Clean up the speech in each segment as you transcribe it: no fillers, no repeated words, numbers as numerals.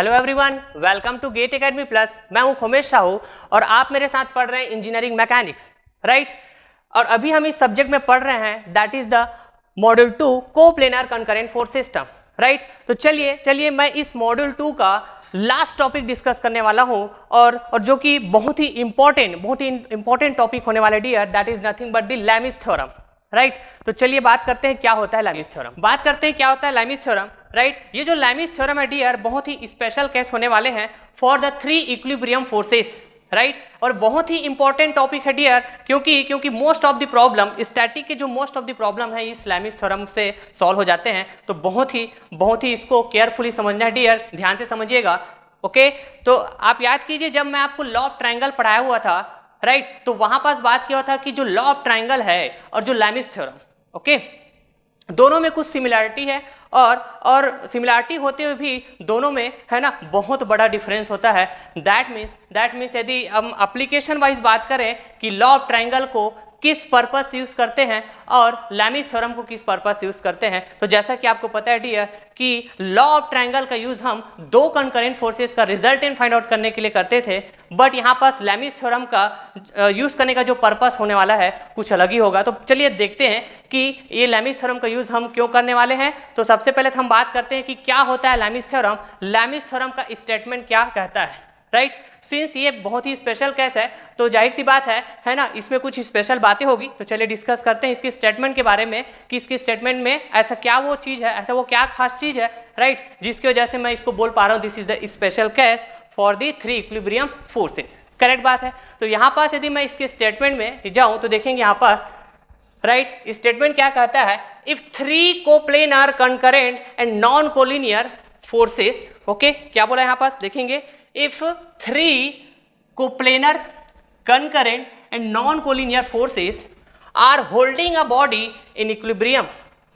Hello everyone, welcome to Gate Academy Plus. मैं हूं खोमेश साहू और आप मेरे साथ पढ़ रहे हैं इंजीनियरिंग मैकेनिक्स, राइट। और अभी हम इस सब्जेक्ट में पढ़ रहे हैं that is the module 2 coplanar concurrent force system, right. तो चलिए मैं इस मॉड्यूल 2 का लास्ट टॉपिक डिस्कस करने वाला हूं और जो कि बहुत ही इंपॉर्टेंट टॉपिक होने वाला dear, that is nothing but the Lami's theorem, right. तो चलिए बात करते हैं क्या होता है लैमिस थ्योरम, राइट। ये जो लैमिस थ्योरम है डियर, बहुत ही स्पेशल केस होने वाले हैं for the 3 equilibrium forces, right. और बहुत ही इंपॉर्टेंट टॉपिक है डियर, क्योंकि most of the problem static के जो मोस्ट ऑफ द प्रॉब्लम है इस लैमिस थ्योरम से सॉल्व हो जाते हैं। तो बहुत ही इसको केयरफुली समझना है डियर, ध्यान से समझिएगा, ओके। तो आप याद कीजिए, जब मैं आपको लॉ ऑफ ट्रायंगल पढ़ाया हुआ था, राइट, तो वहां पास बात किया था कि जो लॉ ऑफ ट्रायंगल है और जो लैमिस थ्योरम, ओके, दोनों में कुछ सिमिलरिटी है और सिमिलरिटी होते हुए भी दोनों में, है ना, बहुत बड़ा डिफरेंस होता है। दैट मीन्स यदि हम एप्लीकेशन वाइज बात करें कि लॉ ऑफ ट्रायंगल को किस पर्पस यूज करते हैं और लैमिस थ्योरम को किस पर्पस यूज करते हैं, तो जैसा कि आपको पता है डियर कि लॉ ऑफ ट्रायंगल का यूज हम 2 कंकरेंट फोर्सेस का रिजल्टेंट फाइंड आउट करने के लिए करते थे, बट यहाँ पास लैमिस थ्योरम का यूज करने का जो पर्पस होने वाला है कुछ अलग ही होगा। तो चलिए देखते हैं कि ये लैमिस थ्योरम का यूज हम क्यों करने वाले हैं। तो सबसे पहले हम बात करते हैं कि क्या होता है लैमिस थ्योरम का स्टेटमेंट क्या कहता है, राइट। सिंस ये बहुत ही स्पेशल केस है तो जाहिर सी बात है ना, इसमें कुछ स्पेशल बातें होगी। तो चलिए डिस्कस करते हैं इसके स्टेटमेंट के बारे में कि इसके स्टेटमेंट में ऐसा क्या वो चीज है, ऐसा वो क्या खास चीज है, राइट, जिसकी वजह से मैं इसको बोल पा रहा हूं this is the special case for the 3 equilibrium forces. Correct बात है। तो यहां पास यदि मैं इसके स्टेटमेंट में जाऊं तो देखेंगे यहां पास, राइट, स्टेटमेंट क्या कहता है, if 3 coplanar concurrent and non collinear forces, okay, क्या बोला यहां पास देखेंगे, if 3 coplanar concurrent and non-collinear forces are holding a body in equilibrium,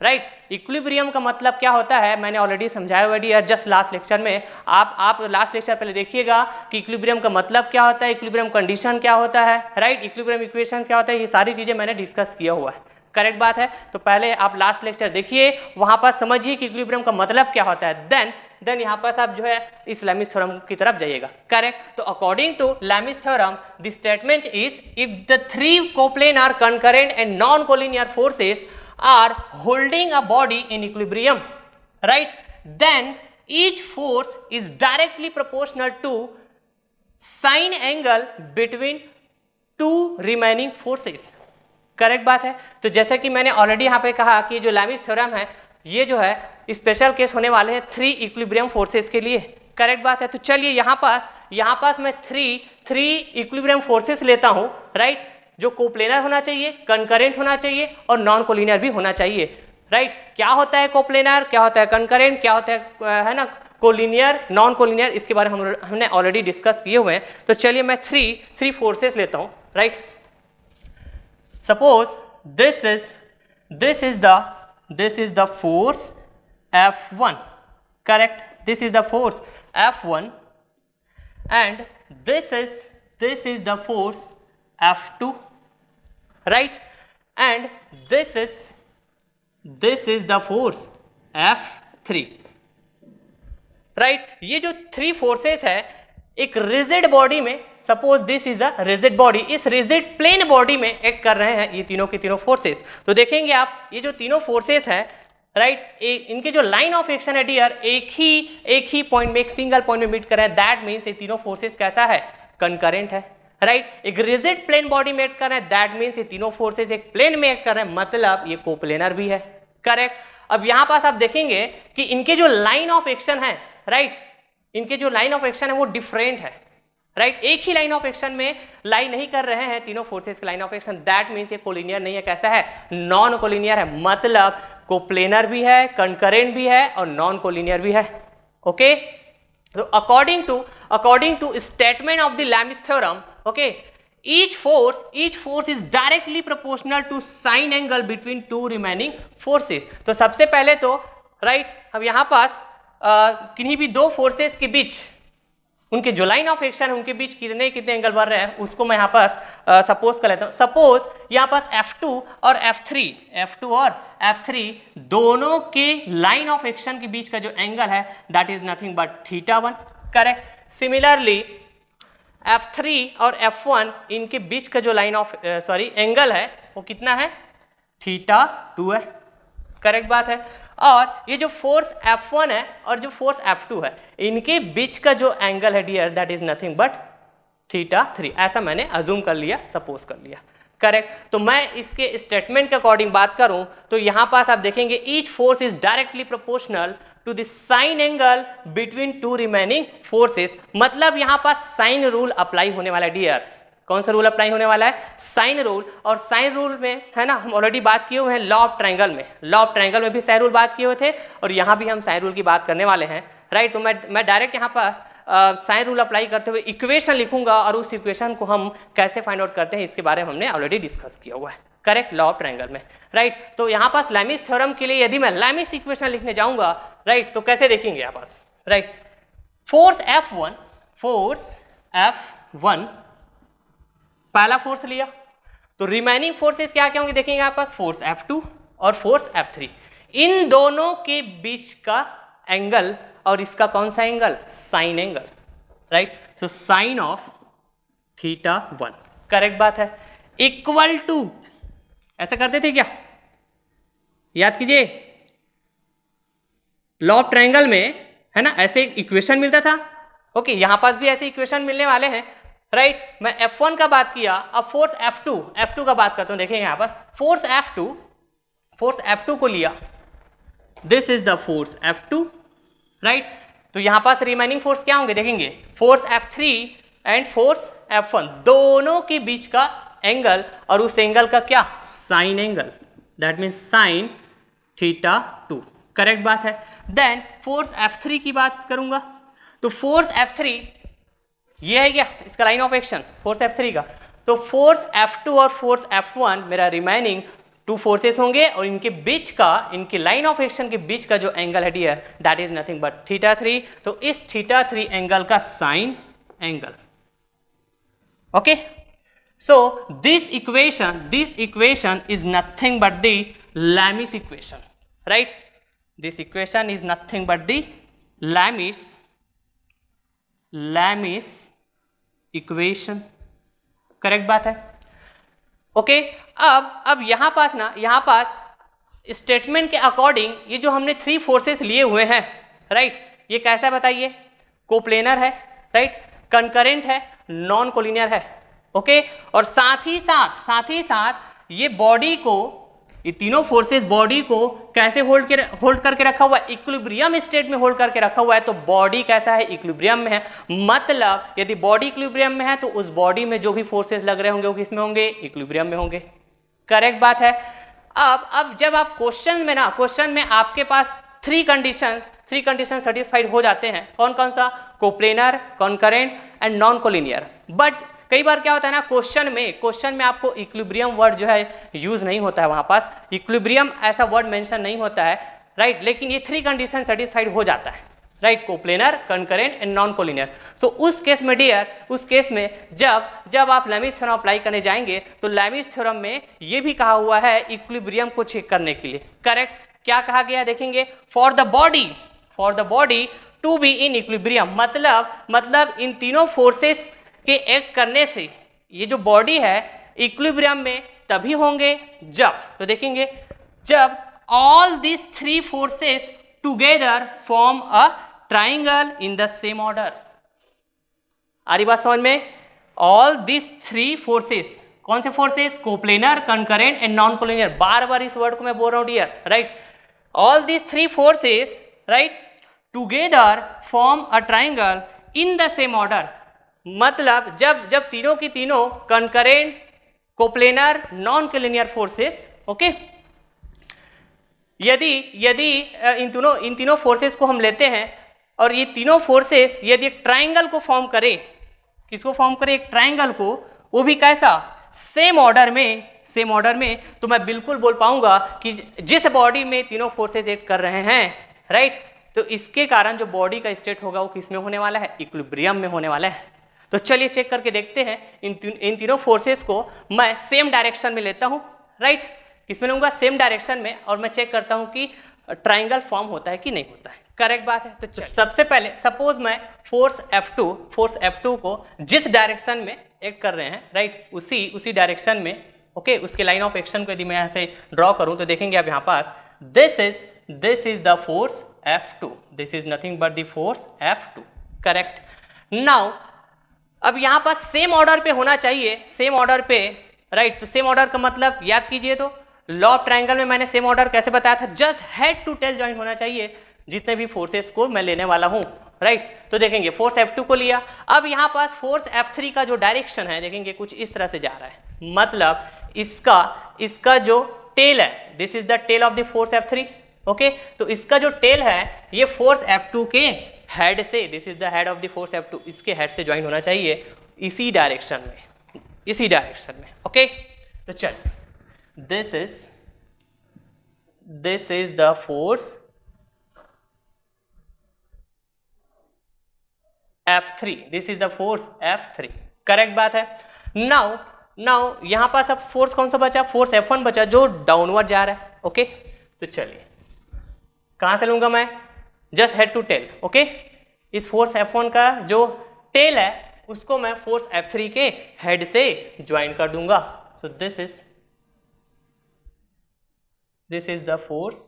right. Equilibrium का मतलब क्या होता है मैंने ऑलरेडी समझाया हुआ डियर जस्ट लास्ट लेक्चर में। आप लास्ट लेक्चर पहले देखिएगा कि इक्विलिब्रियम का मतलब क्या होता है, इक्विलिब्रियम कंडीशन क्या होता है, राइट, इक्विलिब्रियम इक्वेशंस क्या होता है, ये सारी चीजें मैंने डिस्कस किया हुआ है। करेक्ट बात है। तो पहले आप लास्ट लेक्चर देखिए, वहां पर समझिए कि इक्विलिब्रियम का मतलब क्या होता है, देन यहां पर आप जो है इस लैमिस थ्योरम की तरफ जाइएगा। करेक्ट। तो according to Lami's theorem the statement is if the 3 coplanar concurrent and non collinear forces are holding a body in equilibrium, right, then each force is directly proportional to sine angle between 2 remaining forces। Correct बात है। तो जैसा कि मैंने already यहाँ पे कहा कि जो लैमिस थ्योरम है ये जो है स्पेशल केस होने वाले हैं 3 इक्विलिब्रियम फोर्सेस के लिए। करेक्ट बात है। तो चलिए यहाँ पास मैं 3 इक्विलिब्रियम फोर्सेस लेता हूँ, राइट, जो कोप्लेनर होना चाहिए, कंकरेंट होना चाहिए और नॉन कोलिनियर भी होना चाहिए, राइट। क्या होता है कोप्लेनर, क्या होता है कंकरेंट, क्या होता है ना कोलिनियर, नॉन कोलिनियर, इसके बारे में हमने ऑलरेडी डिस्कस किए हुए हैं। तो चलिए मैं 3 फोर्सेस लेता हूं, right. Suppose this is the force F1, correct, this is the force F1 and this is the force F2, right, and this is the force F3, right। ये जो 3 फोर्सेस है एक रिजिड बॉडी में, suppose this is a rigid body, इस rigid plane body में act कर रहे हैं ये तीनों के तीनों फोर्सेस। तो देखेंगे आप ये जो तीनों फोर्सेस है, राइट, इनके जो लाइन ऑफ एक्शन है डियर एक ही पॉइंट में, एक सिंगल पॉइंट में मीट कर रहे हैं। दैट मीन्स ये तीनों फोर्सेस कैसा है, कंकरेंट है, राइट। एक रिजिड प्लेन बॉडी में एक्ट कर रहे हैं, दैट मीन्स ये तीनों फोर्सेस एक प्लेन में एक्ट कर रहे हैं, मतलब ये कोप्लेनर भी है। करेक्ट। अब यहां पास आप देखेंगे कि इनके जो लाइन ऑफ एक्शन है, राइट, इनके जो लाइन ऑफ एक्शन है वो डिफरेंट है, राइट। एक ही लाइन ऑफ एक्शन में लाई नहीं कर रहे हैं तीनों फोर्सेस की line of action, that means ये कोलिनियर नहीं है, कैसा है, नॉन कोलिनियर है, मतलब कोप्लेनर भी है, कंकरेंट भी है और नॉन कोलिनियर भी है, okay. So according to statement of the Lami's theorem, okay, each force is directly proportional to sine angle between 2 remaining forces। तो सबसे पहले तो, राइट, हम यहाँ पास किन्हीं भी 2 फोर्सेस के बीच उनके जो लाइन ऑफ एक्शन है उनके बीच कितने एंगल बन रहे हैं उसको मैं यहाँ पास सपोज कर लेता हूँ। सपोज यहाँ पास F2 और F3 दोनों के लाइन ऑफ एक्शन के बीच का जो एंगल है that is nothing but θ1, correct. Similarly F3 और F1 इनके बीच का जो लाइन ऑफ एंगल है वो कितना है, θ2 है, करेक्ट बात है। और ये जो फोर्स F1 है और जो फोर्स F2 है इनके बीच का जो एंगल है dear that is nothing but θ3, ऐसा मैंने अज्यूम कर लिया, सपोज कर लिया, करेक्ट। तो मैं इसके स्टेटमेंट के अकॉर्डिंग बात करूं तो यहां पास आप देखेंगे each force is directly proportional to the sine angle between two remaining forces, मतलब यहां पास साइन रूल अप्लाई होने वाला है डियर। कौन सा रूल अप्लाई होने वाला है, साइन रूल। और साइन रूल में है ना, हम ऑलरेडी बात किए हुए हैं लॉ ऑफ ट्रायंगल में, लॉ ऑफ ट्रायंगल में भी साइन रूल बात किए हुए थे और यहां भी हम साइन रूल की बात करने वाले हैं, राइट। तो मैं डायरेक्ट यहां पास साइन रूल अप्लाई करते हुए इक्वेशन लिखूंगा और उस इक्वेशन को हम कैसे फाइंड आउट करते हैं इसके बारे में हमने ऑलरेडी डिस्कस किया हुआ है, करेक्ट, लॉ ऑफ ट्रायंगल में, राइट। तो यहाँ पास लैमिस थ्योरम के लिए यदि मैं लैमिस इक्वेशन लिखने जाऊंगा, राइट, तो कैसे देखेंगे यहाँ पास, राइट। फोर्स F1 पहला फोर्स लिया तो रिमेनिंग फोर्सेस क्या क्या होंगे देखेंगे यहाँ पास, फोर्स F2 और फोर्स F3, इन दोनों के बीच का एंगल और इसका कौन सा angle, sine angle, right. So sine of θ1, correct बात है, इक्वल टू, ऐसा करते थे क्या, याद कीजिए लॉ ऑफ ट्रायंगल में है ना, ऐसे इक्वेशन मिलता था, ओके, यहां पास भी ऐसे इक्वेशन मिलने वाले हैं, राइट। मैं F1 का बात किया, अब फोर्स F2 का बात करता हूं, देखेंगे यहां पास फोर्स F2 को लिया, this is the force F2, right. तो यहां पास रिमेनिंग फोर्स क्या होंगे देखेंगे, force F3 and force F1, दोनों के बीच का एंगल और उस एंगल का क्या, sine angle, that means sine θ2, correct बात है। देन फोर्स F3 की बात करूंगा तो फोर्स F3 ये है क्या, इसका line of action force F3 का, तो फोर्स F2 और फोर्स F1 मेरा रिमेनिंग टू फोर्सेस होंगे और इनके बीच का, इनके लाइन ऑफ एक्शन के बीच का जो एंगल है dear that is nothing but θ3, तो इस θ3 एंगल का sine angle, okay. So this equation is nothing but the Lami's equation, right? This equation is nothing but the Lami's equation, correct बात है, okay. अब यहां पास स्टेटमेंट के according ये जो हमने 3 फोर्सेस लिए हुए हैं, राइट, ये कैसा है बताइए, कोप्लेनर है, राइट, कंकरेंट है, नॉन कोलिनियर है, ओके। और साथ ही साथ ये बॉडी को, ये तीनों फोर्सेस बॉडी को कैसे होल्ड करके रखा हुआ है, इक्विलिब्रियम स्टेट में होल्ड करके रखा हुआ है। तो बॉडी कैसा है, इक्विलिब्रियम में है, मतलब यदि बॉडी इक्विलिब्रियम में है तो उस बॉडी में जो भी फोर्सेस लग रहे होंगे वो किसमें होंगे, इक्विलिब्रियम में होंगे, करेक्ट बात है। अब जब आप क्वेश्चन में आपके पास 3 कंडीशन सेटिस्फाइड हो जाते हैं, कौन कौन सा, coplanar, concurrent and non collinear. But कई बार क्या होता है ना, क्वेश्चन में आपको इक्विलिब्रियम वर्ड जो है यूज नहीं होता है, वहां पास इक्विलिब्रियम ऐसा वर्ड मेंशन नहीं होता है, राइट, लेकिन ये 3 कंडीशन सेटिस्फाइड हो जाता है, right, coplanar, concurrent and non collinear. So उस केस में डियर, उस केस में जब आप लैमिस थ्योरम अप्लाई करने जाएंगे तो लैमिस थ्योरम में ये भी कहा हुआ है इक्विलिब्रियम को चेक करने के लिए, करेक्ट। क्या कहा गया देखेंगे, for the body to be in equilibrium, मतलब इन तीनों फोर्सेस के एक्ट करने से ये जो बॉडी है इक्विलिब्रियम में तभी होंगे जब, तो देखेंगे जब all this 3 forces together form a triangle in the same order. आ रही बात समझ में, ऑल दिस 3 फोर्सेस, कौन से forces, coplanar, concurrent and non collinear, बार इस वर्ड को मैं बोल रहा हूं dear, right, all this 3 forces, right, together form a triangle in the same order, मतलब जब तीनों की तीनों concurrent, coplanar, non collinear forces, okay, यदि इन तीनों फोर्सेस को हम लेते हैं और ये तीनों फोर्सेस यदि एक ट्राइंगल को फॉर्म करें, किसको फॉर्म करें, एक ट्राइंगल को, वो भी कैसा, सेम ऑर्डर में, तो मैं बिल्कुल बोल पाऊंगा कि जिस बॉडी में तीनों फोर्सेस एक्ट कर रहे हैं, राइट, तो इसके कारण जो बॉडी का स्टेट होगा वो किसमें होने वाला है, इक्विलिब्रियम में होने वाला है। तो चलिए चेक करके देखते हैं, इन तीनों फोर्सेस को मैं सेम डायरेक्शन में लेता हूं, राइट, किसमें लूंगा, सेम डायरेक्शन में, और मैं चेक करता हूं कि ट्राइंगल फॉर्म होता है कि नहीं होता है। करेक्ट बात है। तो सबसे पहले सपोज मैं फोर्स F2 को जिस डायरेक्शन में एक्ट कर रहे हैं, राइट, उसी डायरेक्शन में, ओके, उसके लाइन ऑफ एक्शन को यदि मैं ऐसे ड्रॉ करूं तो देखेंगे आप यहाँ पास this is the force F2, this is nothing but the force F2, correct. Now अब यहाँ पास सेम ऑर्डर पे होना चाहिए, सेम ऑर्डर पे, राइट। तो सेम ऑर्डर का मतलब याद कीजिए, तो लॉ ऑफ ट्रायंगल में मैंने सेम ऑर्डर कैसे बताया था, just head to tail join होना चाहिए जितने भी फोर्सेस को मैं लेने वाला हूं, राइट। तो देखेंगे फोर्स F2 को लिया, अब यहाँ पास फोर्स F3 का जो डायरेक्शन है देखेंगे कुछ इस तरह से जा रहा है, मतलब इसका जो टेल है, this is the tail of the force F3, okay. तो इसका जो टेल है ये फोर्स F2 के हेड से, this is the head of the force F2, इसके हेड से ज्वाइन होना चाहिए इसी डायरेक्शन में, ओके। तो चल this is the force F3, this is the force F3, correct बात है। नाउ यहां पास अब फोर्स कौन सा बचा, फोर्स F1 बचा जो डाउनवर्ड जा रहा है, ओके। तो चलिए कहां से लूंगा मैं, just head to tail, okay. इस फोर्स F1 का जो टेल है उसको मैं फोर्स F3 के हेड से ज्वाइन कर दूंगा। So this is the force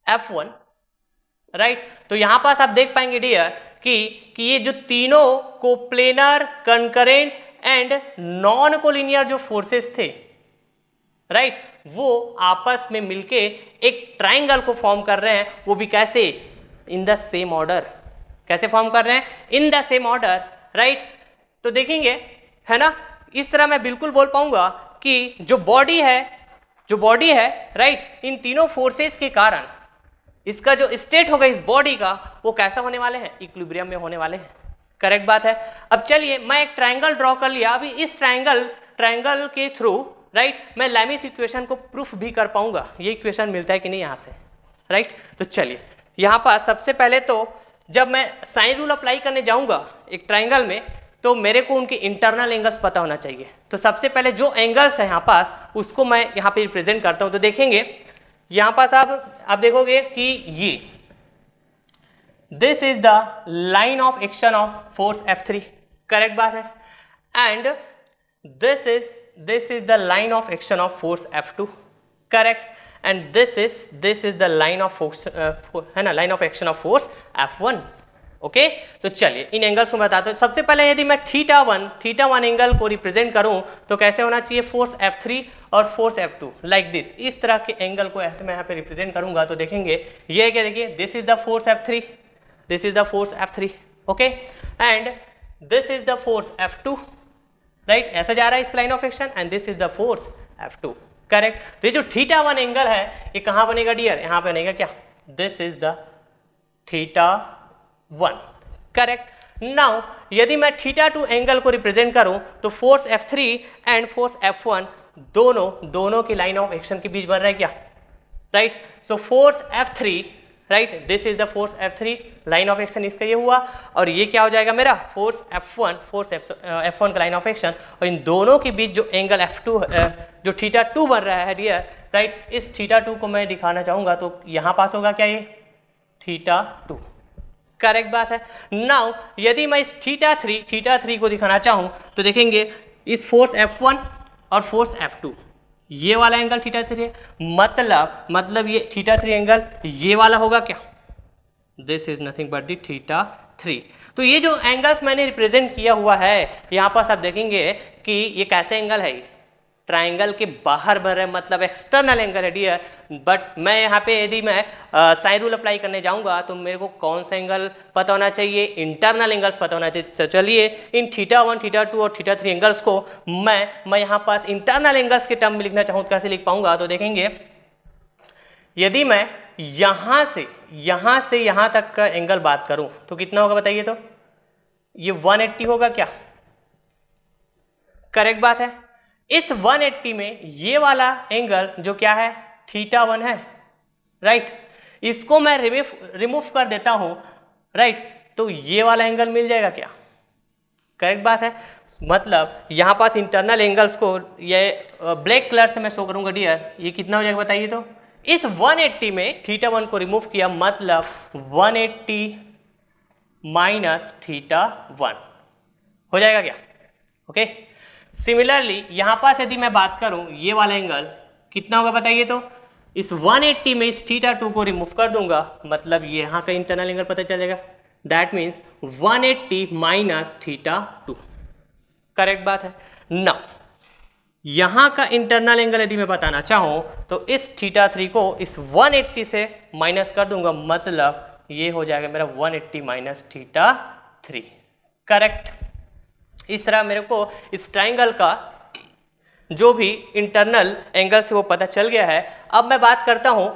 F1, right. तो यहां पास आप देख पाएंगे डियर कि ये जो तीनों coplanar, concurrent and non collinear जो फोर्सेस थे, राइट, वो आपस में मिलके एक ट्राइंगल को फॉर्म कर रहे हैं, वो भी कैसे, इन द सेम ऑर्डर। कैसे फॉर्म कर रहे हैं, इन द सेम ऑर्डर, राइट। तो देखेंगे, है ना, इस तरह मैं बिल्कुल बोल पाऊंगा कि जो बॉडी है, राइट, इन तीनों फोर्सेस के कारण इसका जो स्टेट होगा इस बॉडी का वो कैसा होने वाले हैं, इक्विलिब्रियम में होने वाले हैं, करेक्ट बात है। अब चलिए मैं एक ट्राइंगल ड्रॉ कर लिया, अभी इस ट्राइंगल के थ्रू, राइट, मैं लैमिस इक्वेशन को प्रूफ भी कर पाऊंगा, ये इक्वेशन मिलता है कि नहीं यहाँ से, राइट। तो चलिए यहाँ पास सबसे पहले तो जब मैं साइन रूल अप्लाई करने जाऊंगा एक ट्राइंगल में, तो मेरे को उनके इंटरनल एंगल्स पता होना चाहिए। तो सबसे पहले जो एंगल्स है यहाँ पास उसको मैं यहाँ पे रिप्रेजेंट करता हूँ। तो देखेंगे यहाँ पास आप देखोगे कि ये this is the line of action of force F3, correct बात है, and this is the line of action of force F2, correct, and this is the line of force, है ना, line of action of force F1, okay. तो चलिए इन angles को बताते हैं। सबसे पहले यदि मैं थीटा वन एंगल को रिप्रेजेंट करूं तो कैसे होना चाहिए, फोर्स F3 और फोर्स F2 लाइक दिस, इस तरह के एंगल को ऐसे मैं यहाँ पे रिप्रेजेंट करूंगा। तो देखेंगे ये क्या, देखिए this is the force F3, this is the force F3, okay, and this is the force F2, right, ऐसा जा रहा है इस line of action, and this is the force F2, correct. तो ये जो थीटा वन एंगल है ये कहाँ बनेगा डियर, यहाँ पे बनेगा क्या, this is the theta one, correct. Now यदि मैं थीटा टू एंगल को रिप्रेजेंट करूं तो force F3 and force F1 दोनों की लाइन ऑफ एक्शन के बीच बन रहा है क्या, right. So force F3, right, this is the force F3, line of action इसका ये हुआ, और ये क्या हो जाएगा मेरा फोर्स F1 का लाइन ऑफ एक्शन, और इन दोनों के बीच जो एंगल F2 जो थीटा 2 बन रहा है डियर, राइट, इस थीटा 2 को मैं दिखाना चाहूंगा तो यहाँ पास होगा क्या, ये थीटा 2, करेक्ट बात है। नाउ यदि मैं इस थीटा 3 को दिखाना चाहूं तो देखेंगे इस फोर्स F1 और फोर्स F2, ये वाला एंगल थीटा 3 है, मतलब ये थीटा 3 एंगल ये वाला होगा क्या, this is nothing but the theta 3। तो ये जो एंगल्स मैंने रिप्रेजेंट किया हुआ है यहाँ पास आप देखेंगे कि ये कैसे एंगल है, ट्राइंगल के बाहर बन रहे, मतलब एक्सटर्नल एंगल है डियर। बट मैं यहाँ पे यदि मैं साइन रूल अप्लाई करने जाऊंगा तो मेरे को कौन सा एंगल पता होना चाहिए, इंटरनल एंगल्स पता होना चाहिए। तो चलिए इन थीटा 1, थीटा 2 और थीटा 3 एंगल्स को मैं यहाँ पास इंटरनल एंगल्स के टर्म में लिखना चाहूँ तो कैसे लिख पाऊंगा। तो देखेंगे यदि मैं यहाँ से यहाँ तक का एंगल बात करूँ तो कितना होगा बताइए, तो ये 180 होगा क्या, करेक्ट बात है। इस 180 में ये वाला एंगल जो क्या है थीटा 1 है, राइट, इसको मैं रिमूव कर देता हूं, राइट, तो ये वाला एंगल मिल जाएगा क्या, करेक्ट बात है। मतलब यहां पास इंटरनल एंगल्स को ये ब्लैक कलर से मैं शो करूंगा डियर, ये कितना हो जाएगा बताइए, तो इस 180 में θ1 को रिमूव किया, मतलब 180 माइनस θ1 हो जाएगा क्या? ओके। सिमिलरली यहां पास यदि मैं बात करूं, ये वाला एंगल कितना होगा बताइए? तो इस 180 में इस θ2 को रिमूव कर दूंगा, मतलब ये यहां का इंटरनल एंगल पता चलेगा, दैट मीन्स 180 माइनस θ2। करेक्ट बात है ना? यहां का इंटरनल एंगल यदि मैं बताना चाहूं तो इस θ3 को इस 180 से माइनस कर दूंगा, मतलब ये हो जाएगा मेरा 180 माइनस θ3। करेक्ट। इस तरह मेरे को इस ट्राइंगल का जो भी इंटरनल एंगल से वो पता चल गया है। अब मैं बात करता हूं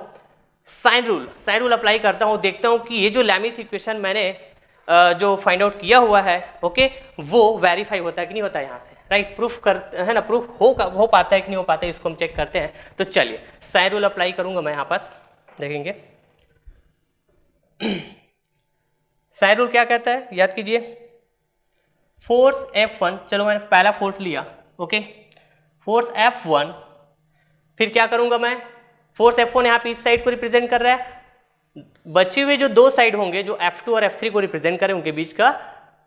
साइन रूल अप्लाई करता हूं, देखता हूं कि ये जो लैमिस इक्वेशन मैंने जो फाइंड आउट किया हुआ है, ओके, वो वेरीफाई होता है कि नहीं होता है यहाँ से, राइट? प्रूफ कर है ना, प्रूफ हो पाता है कि नहीं हो पाता है, इसको हम चेक करते हैं। तो चलिए साइन रूल अप्लाई करूंगा मैं यहाँ पास, देखेंगे। साइन रूल क्या कहता है, याद कीजिए। फोर्स F1, चलो मैंने पहला फोर्स लिया, ओके, फोर्स F1, फिर क्या करूंगा मैं, फोर्स F1 यहाँ पे इस साइड को रिप्रेजेंट कर रहा है, बचे हुए जो दो साइड होंगे जो F2 और F3 को रिप्रेजेंट करें, उनके बीच का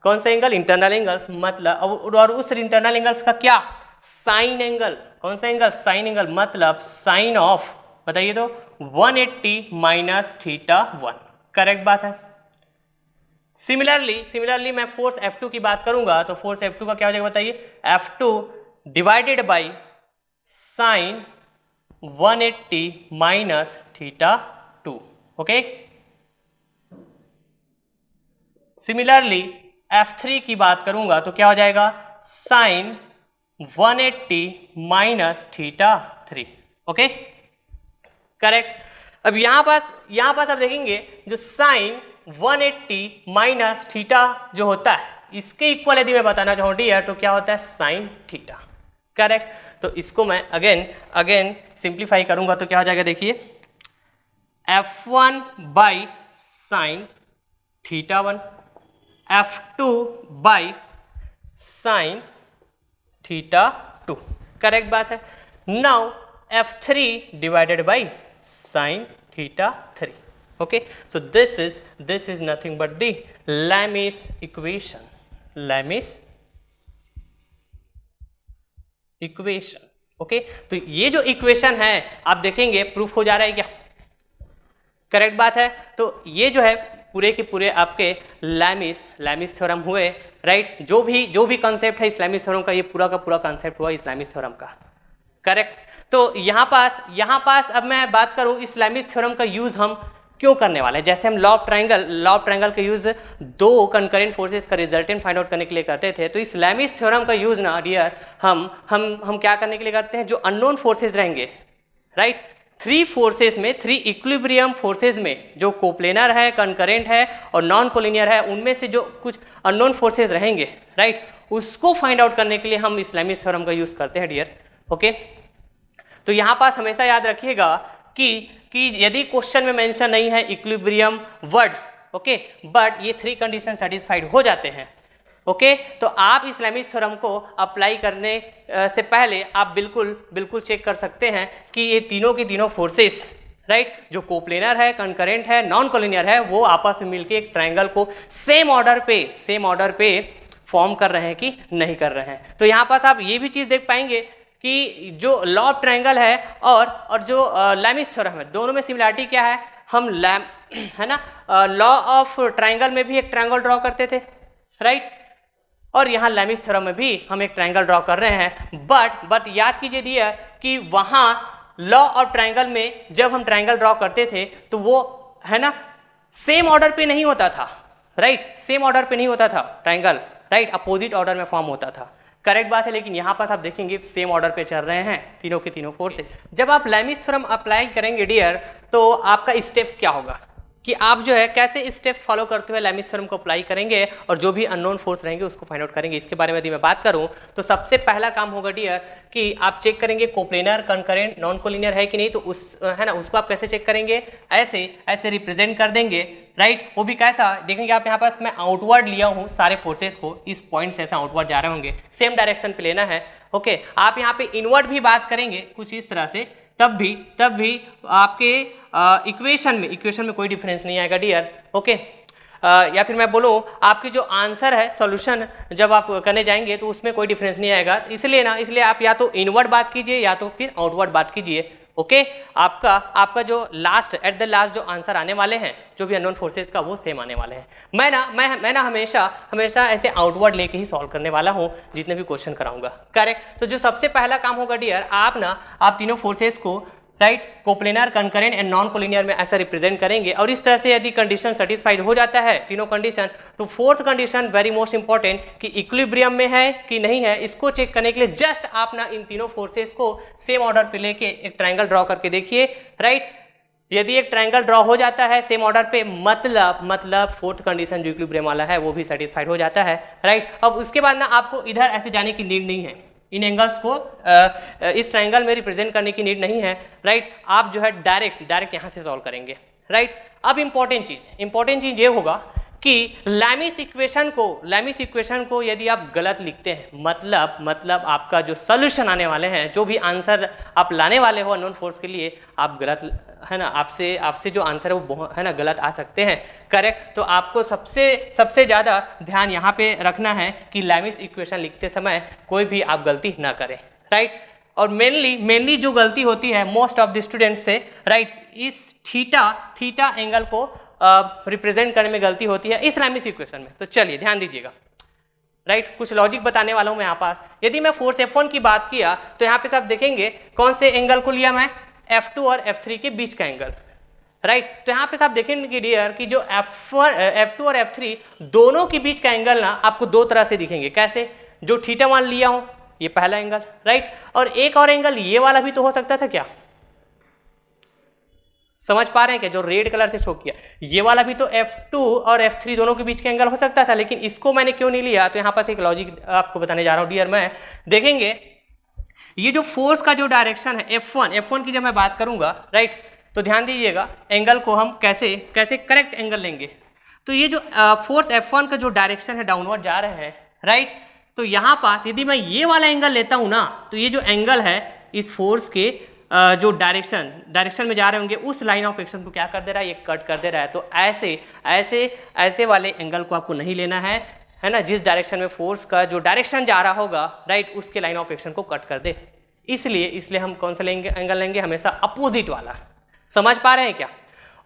कौन सा एंगल, इंटरनल एंगल्स, मतलब और उस इंटरनल एंगल्स का क्या, साइन एंगल। कौन सा एंगल, साइन एंगल, मतलब साइन ऑफ, बताइए तो 180 माइनस θ1। करेक्ट बात है। सिमिलरली मैं फोर्स F2 की बात करूंगा तो फोर्स F2 का क्या हो जाएगा बताइए, F2 divided by sine 180 minus θ2। Okay. Similarly F3 की बात करूंगा तो क्या हो जाएगा, साइन 180 माइनस θ3। Okay, correct. अब यहां पास आप देखेंगे जो साइन 180 माइनस थीटा जो होता है, इसके इक्वल यदि मैं बताना चाहूं डियर, तो क्या होता है, साइन थीटा। करेक्ट। तो इसको मैं अगेन सिंप्लीफाई करूंगा तो क्या हो जाएगा, देखिए, F1 by sine θ1, F2 by sine θ2। Correct बात है। Now F3 divided by sine θ3। Okay, so this is nothing but the Lami's equation. Lami's equation. Okay, तो ये जो इक्वेशन है आप देखेंगे प्रूफ हो जा रहा है क्या? करेक्ट बात है। तो ये जो है पूरे के पूरे आपके लैमिस थ्योरम हुए, राइट? जो भी कॉन्सेप्ट है इस लैमिस थ्योरम का, ये पूरा का पूरा कॉन्सेप्ट हुआ इस लैमिस थ्योरम का। करेक्ट। तो यहाँ पास अब मैं बात करूँ इस लैमिस थ्योरम का यूज हम क्यों करने वाले हैं। जैसे हम लॉ ऑफ ट्रायंगल का यूज दो कंकरेंट फोर्सेस का रिजल्टेंट फाइंड आउट करने के लिए करते थे, तो इस लैमिस थ्योरम का यूज ना डियर हम क्या करने के लिए करते हैं, जो अननोन फोर्सेस रहेंगे, राइट? थ्री फोर्सेस में, थ्री इक्विलिब्रियम फोर्सेस में जो कोप्लेनर है, कंकरेंट है और नॉन कोलिनियर है, उनमें से जो कुछ अननोन फोर्सेस रहेंगे, राइट, उसको फाइंड आउट करने के लिए हम इस लैमिस थ्योरम का यूज करते हैं डियर। ओके, तो यहां पास हमेशा याद रखिएगा कि यदि क्वेश्चन में मेंशन नहीं है इक्विलिब्रियम वर्ड, ओके, बट ये थ्री कंडीशन सेटिस्फाइड हो जाते हैं, ओके, तो आप इस लैमिस थ्योरम को अप्लाई करने से पहले आप बिल्कुल चेक कर सकते हैं कि ये तीनों की तीनों फोर्सेस, राइट, जो कोप्लेनर है, कंकरेंट है, नॉन कोलिनियर है, वो आपस में मिलकर एक ट्रायंगल को सेम ऑर्डर पे फॉर्म कर रहे हैं कि नहीं कर रहे हैं। तो यहाँ पास आप ये भी चीज देख पाएंगे कि जो लॉ ऑफ ट्रायंगल है और जो लैमिस थ्योरम है, दोनों में सिमिलरिटी क्या है, हम है ना, लॉ ऑफ ट्रायंगल में भी एक ट्रायंगल ड्रॉ करते थे, राइट, और यहाँ लैमिस थ्योरम में भी हम एक ट्रायंगल ड्रॉ कर रहे हैं। बट याद कीजिए डियर कि वहां लॉ ऑफ ट्रायंगल में जब हम ट्रायंगल ड्रॉ करते थे तो वो है ना सेम ऑर्डर पे नहीं होता था, राइट, सेम ऑर्डर पे नहीं होता था ट्रायंगल, राइट, अपोजिट ऑर्डर में फॉर्म होता था। करेक्ट बात है। लेकिन यहाँ पास आप देखेंगे सेम ऑर्डर पे चल रहे हैं तीनों के तीनों फोर्सेस। जब आप लैमिस थ्योरम अप्लाई करेंगे डियर, तो आपका स्टेप्स क्या होगा कि आप जो है कैसे स्टेप्स फॉलो करते हुए लैमिस थ्योरम को अप्लाई करेंगे और जो भी अननोन फोर्स रहेंगे उसको फाइंड आउट करेंगे। इसके बारे में यदि मैं बात करूं तो सबसे पहला काम होगा डियर कि आप चेक करेंगे कोप्लेनर, कंकरेंट, नॉन कोलिनियर है कि नहीं, तो उस है ना उसको आप कैसे चेक करेंगे, ऐसे रिप्रेजेंट कर देंगे, राइट। वो भी कैसा देखेंगे आप, यहाँ पास मैं आउटवर्ड लिया हूँ सारे फोर्सेस को, इस पॉइंट से ऐसे आउटवर्ड जा रहे होंगे, सेम डायरेक्शन पे लेना है, ओके। आप यहाँ पे इनवर्ड भी बात करेंगे कुछ इस तरह से तब भी आपके इक्वेशन में कोई डिफरेंस नहीं आएगा डियर, ओके। या फिर मैं बोलूँ आपकी जो आंसर है सॉल्यूशन जब आप करने जाएंगे तो उसमें कोई डिफरेंस नहीं आएगा। इसलिए आप या तो इनवर्ड बात कीजिए या तो फिर आउटवर्ड बात कीजिए, ओके। आपका जो एट द लास्ट जो आंसर आने वाले हैं जो भी अननोन फोर्सेस का वो सेम आने वाले हैं। मैं ना हमेशा ऐसे आउटवर्ड लेके ही सॉल्व करने वाला हूँ जितने भी क्वेश्चन कराऊंगा, करेक्ट। तो जो सबसे पहला काम होगा डियर, आप तीनों फोर्सेस को right coplanar, concurrent and non collinear में ऐसा रिप्रेजेंट करेंगे। और इस तरह से यदि कंडीशन सेटिस्फाइड हो जाता है तीनों कंडीशन, तो fourth condition very most important कि इक्विलिब्रियम में है कि नहीं है, इसको चेक करने के लिए जस्ट आप ना इन तीनों फोर्सेस को सेम ऑर्डर पे लेके एक ट्रायंगल ड्रॉ करके देखिए, राइट। यदि एक ट्रायंगल ड्रॉ हो जाता है सेम ऑर्डर पे, मतलब फोर्थ कंडीशन जो इक्विलिब्रियम वाला है वो भी सेटिस्फाइड हो जाता है, राइट। अब उसके बाद ना आपको इधर ऐसे जाने की नीड नहीं है, इन एंगल्स को इस ट्रायंगल में रिप्रेजेंट करने की नीड नहीं है, राइट। आप जो है डायरेक्ट यहाँ से सॉल्व करेंगे, राइट। अब इंपॉर्टेंट चीज ये होगा कि लैमिस इक्वेशन को यदि आप गलत लिखते हैं, मतलब आपका जो सॉल्यूशन आने वाले हैं, जो भी आंसर आप लाने वाले हो अननोन फोर्स के लिए, आप गलत है ना, आपसे जो आंसर है वो है ना गलत आ सकते हैं, करेक्ट। तो आपको सबसे ज़्यादा ध्यान यहाँ पे रखना है कि लैमिस इक्वेशन लिखते समय कोई भी आप गलती ना करें, राइट। और मेनली जो गलती होती है मोस्ट ऑफ द स्टूडेंट्स से, राइट, इस थीटा एंगल को रिप्रेजेंट करने में गलती होती है इस लैमिस इक्वेशन में। तो चलिए ध्यान दीजिएगा, राइट। कुछ लॉजिक बताने वाला हूं मैं यहाँ पास। यदि मैं फोर्स F1 की बात किया तो यहाँ पे सब देखेंगे कौन से एंगल को लिया मैं, F2 और F3 के बीच का एंगल, राइट। तो यहाँ पे सब देखेंगे डियर कि जो F2 और F3 दोनों के बीच का एंगल ना आपको दो तरह से दिखेंगे। कैसे? जो θ1 लिया हूं ये पहला एंगल, राइट। और एक और एंगल ये वाला भी तो हो सकता था क्या? समझ पा रहे हैं क्या? जो रेड कलर से शो किया ये वाला भी तो F2 और F3 दोनों के बीच का एंगल हो सकता था, लेकिन इसको मैंने क्यों नहीं लिया? तो यहाँ पास एक लॉजिक आपको बताने जा रहा हूँ डियर। मैं देखेंगे ये जो फोर्स का जो डायरेक्शन है F1 की जब मैं बात करूंगा, राइट, तो ध्यान दीजिएगा एंगल को हम कैसे करेक्ट एंगल लेंगे। तो ये जो फोर्स F1 का जो डायरेक्शन है डाउनवर्ड जा रहे हैं, राइट। तो यहाँ पास यदि मैं ये वाला एंगल लेता हूं ना, तो ये जो एंगल है इस फोर्स के जो डायरेक्शन में जा रहे होंगे उस लाइन ऑफ एक्शन को क्या कर दे रहा है, ये कट कर दे रहा है। तो ऐसे वाले एंगल को आपको नहीं लेना है ना, जिस डायरेक्शन में फोर्स का जो डायरेक्शन जा रहा होगा, राइट, उसके लाइन ऑफ एक्शन को कट कर दे। इसलिए हम कौन सा लेंगे एंगल लेंगे? हमेशा अपोजिट वाला। समझ पा रहे हैं क्या?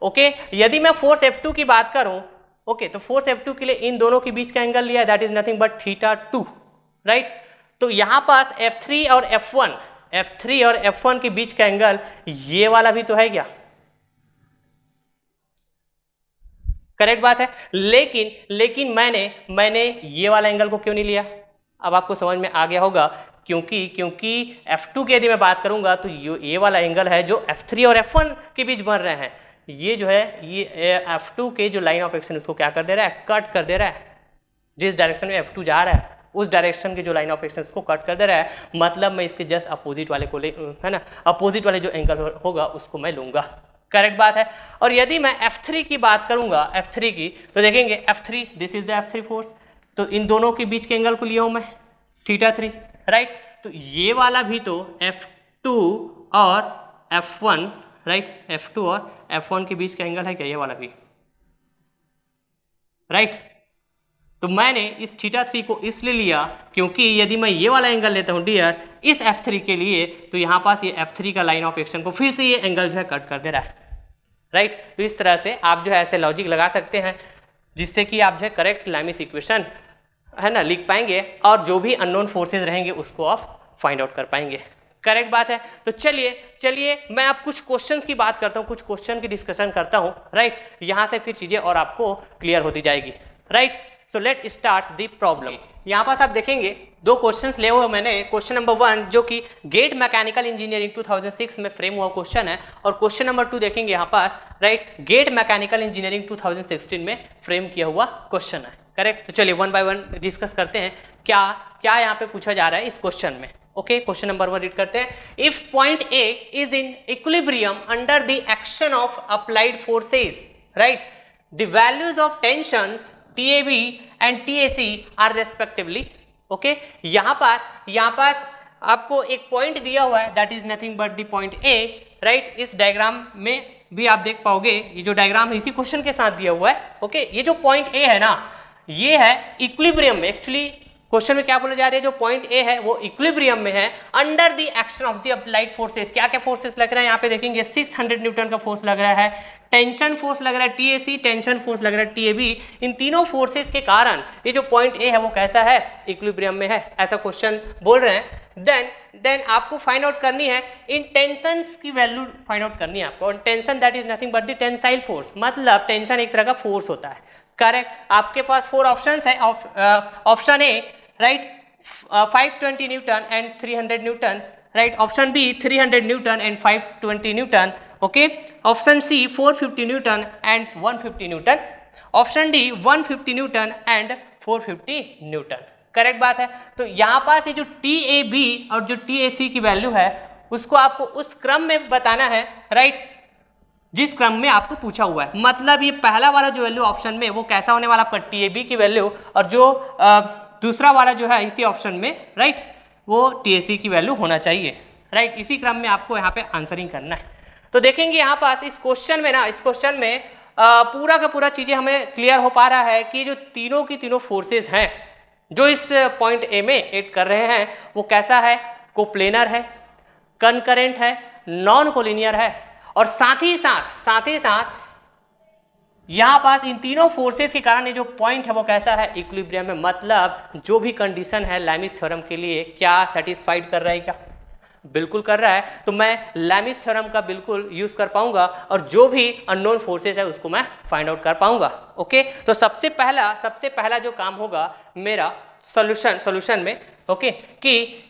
ओके। यदि मैं फोर्स F2 की बात करूं, ओके, तो फोर्स F2 के लिए इन दोनों के बीच का एंगल लिया, that is nothing but θ2, right. तो यहां पास F3 और F1 के बीच का एंगल ये वाला भी तो है क्या? करेक्ट बात है। लेकिन मैंने ये वाला एंगल को क्यों नहीं लिया? अब आपको समझ में आ गया होगा, क्योंकि F2 की यदि मैं बात करूंगा तो ये वाला एंगल है जो F3 और F1 के बीच बन रहे हैं, ये जो है ये F2 के जो लाइन ऑफ एक्शन उसको क्या कर दे रहा है? कट कर दे रहा है। जिस डायरेक्शन में F2 जा रहा है उस डायरेक्शन के जो लाइन ऑफ एक्शन उसको कट कर दे रहा है, मतलब मैं इसके जस्ट अपोजिट वाले को है ना, अपोजिट वाले जो एंगल होगा उसको मैं लूंगा। करेक्ट बात है। और यदि मैं F3 की बात करूंगा, F3 की, तो देखेंगे F3, this is the F3 force, तो इन दोनों के बीच के एंगल को लिया हूं मैं θ3, राइट। तो ये वाला भी तो F2 और F1, राइट, F2 और F1 के बीच का एंगल है क्या? ये वाला भी, राइट। तो मैंने इस θ3 को इसलिए लिया क्योंकि यदि मैं ये वाला एंगल लेता हूं डियर इस F3 के लिए, तो यहां पास ये F3 का लाइन ऑफ एक्शन को फिर से ये एंगल जो है कट कर दे रहा है, राइट। तो इस तरह से आप जो है ऐसे लॉजिक लगा सकते हैं जिससे कि आप जो है करेक्ट लैमिस इक्वेशन है ना लिख पाएंगे, और जो भी अननोन फोर्सेज रहेंगे उसको आप फाइंड आउट कर पाएंगे। करेक्ट बात है। तो चलिए मैं आप कुछ क्वेश्चंस की बात करता हूँ, कुछ क्वेश्चन की डिस्कशन करता हूँ, राइट। यहाँ से फिर चीजें और आपको क्लियर होती जाएगी, right. So let start the problem. यहाँ पास आप देखेंगे दो क्वेश्चंस ले हुए मैंने। क्वेश्चन नंबर 1 जो कि गेट मैकेनिकल इंजीनियरिंग 2006 में फ्रेम हुआ क्वेश्चन है, और क्वेश्चन नंबर 2 देखेंगे यहाँ पास, राइट, गेट मैकेनिकल इंजीनियरिंग 2016 में फ्रेम किया हुआ क्वेश्चन है। करेक्ट। तो चलिए 1 बाय 1 डिस्कस करते हैं क्या यहाँ पे पूछा जा रहा है इस क्वेश्चन में। ओके, क्वेश्चन नंबर 1 रीड करते हैं। If point A is in equilibrium under the action of applied forces, right, the values of tensions TAB and TAC are respectively, okay. यहाँ पास आपको एक पॉइंट दिया हुआ है that is nothing but the point A, right. इस diagram में भी आप देख पाओगे, ये जो डायग्राम है इसी क्वेश्चन के साथ दिया हुआ है, ओके। ये जो पॉइंट ए है ना, ये है इक्विलिब्रियम में। एक्चुअली क्वेश्चन में क्या बोला जा रहा है, जो पॉइंट ए है वो इक्विलिब्रियम में है under the action of the applied forces. क्या क्या फोर्सेस लग रहा है यहाँ पे देखेंगे, 600 न्यूटन का फोर्स लग रहा है, टेंशन फोर्स लग रहा है टीएसी, टेंशन फोर्स लग रहा है टीएबी। इन तीनों फोर्सेस के कारण ये जो पॉइंट ए है वो कैसा है, इक्विलिब्रियम में है, ऐसा क्वेश्चन बोल रहे हैं। देन आपको फाइंड आउट करनी है इन टेंशंस की वैल्यू फाइंड आउट करनी है आपको। Tension that is nothing but the tensile force, मतलब टेंशन एक तरह का फोर्स होता है, करेक्ट। आपके पास 4 ऑप्शंस है। Option A, right, 520 newton and 300 newton, right. Option B 300 newton and 520 newton, okay. Option C 450 newton and 150 newton. Option D 150 newton and 450 newton, correct बात है। तो यहाँ पास ये जो TAB और जो TAC की वैल्यू है उसको आपको उस क्रम में बताना है, राइट, जिस क्रम में आपको पूछा हुआ है। मतलब ये पहला वाला जो वैल्यू ऑप्शन में वो कैसा होने वाला आपका TAB की वैल्यू, और जो दूसरा वाला जो है इसी ऑप्शन में, राइट, वो TAC की वैल्यू होना चाहिए, राइट। इसी क्रम में आपको यहाँ पे आंसरिंग करना है। तो देखेंगे यहाँ पास इस क्वेश्चन में ना, इस क्वेश्चन में पूरा का पूरा चीजें हमें क्लियर हो पा रहा है कि जो तीनों की तीनों फोर्सेस हैं जो इस पॉइंट ए में एड कर रहे हैं वो कैसा है, कोप्लेनर है, कनकरेंट है, नॉन कोलिनियर है, और साथ ही साथ यहाँ पास इन तीनों फोर्सेस के कारण ये जो पॉइंट है वो कैसा है, इक्विलिब्रियम में। मतलब जो भी कंडीशन है लैमिस थ्योरम के लिए क्या सेटिस्फाइड कर रहा है, क्या बिल्कुल कर रहा है। तो मैं लैमिस थ्योरम का बिल्कुल यूज कर पाऊंगा और जो भी अननोन फोर्सेस है उसको मैं फाइंड आउट कर पाऊंगा, ओके। तो सबसे पहला जो काम होगा मेरा सॉल्यूशन में, ओके, कि